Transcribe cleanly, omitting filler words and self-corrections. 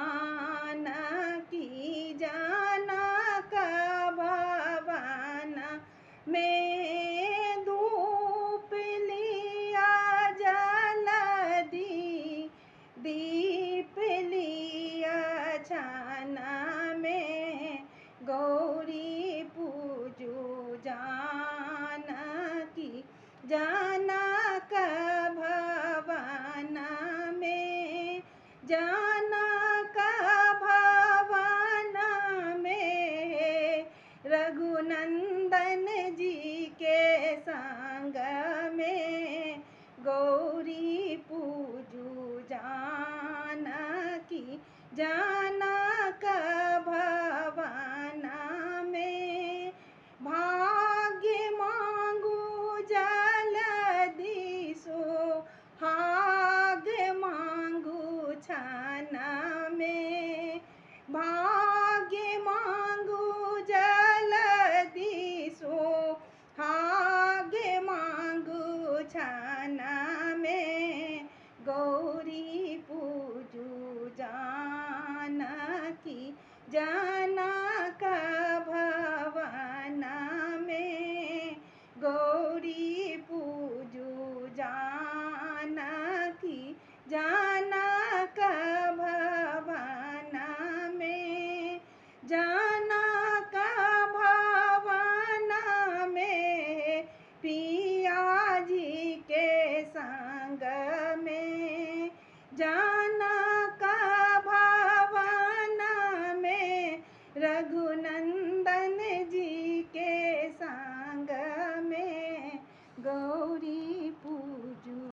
जानकी जनक भवन में धूप लिया जल्दी दीप लिया छान में गौरी पूजू जानकी जनक भवन में जनक भवन में रघुनंदन जी के संग में गौरी पूजू जानकी जनक भवन में भाग्य मांगू जल्दी सुहाग मांगू छान में भाग्य मांगू जल्दी सुहाग मांगू छान में गौरी पूजू जानकी